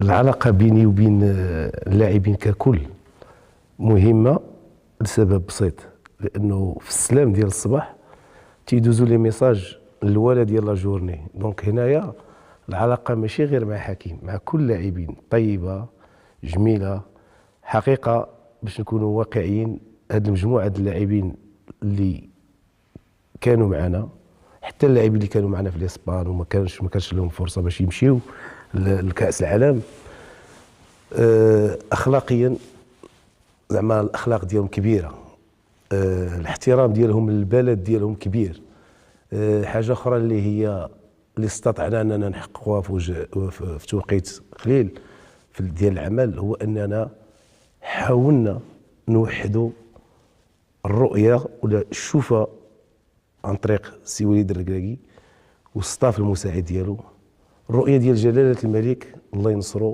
العلاقة بيني وبين اللاعبين ككل مهمة لسبب بسيط، لأنه في السلام ديال الصباح تيدوزو لي ميساج الأولى ديال لا جورني. دونك هنايا العلاقة ماشي غير مع حكيم، مع كل اللاعبين طيبة جميلة. حقيقة باش نكونوا واقعيين، هاد المجموعة د اللاعبين اللي كانوا معنا، حتى اللاعبين اللي كانوا معنا في الاسبان وما كانش لهم فرصة باش يمشيو لكأس العالم، اخلاقيا زعما الاخلاق ديالهم كبيره، الاحترام ديالهم للبلد ديالهم كبير. حاجه اخرى اللي استطعنا اننا نحققوها في توقيت قليل ديال العمل، هو اننا حاولنا نوحدوا الرؤيه ولا الشوفه عن طريق السي وليد الركراكي والستاف المساعد ديالو. الرؤيه ديال جلاله الملك الله ينصرو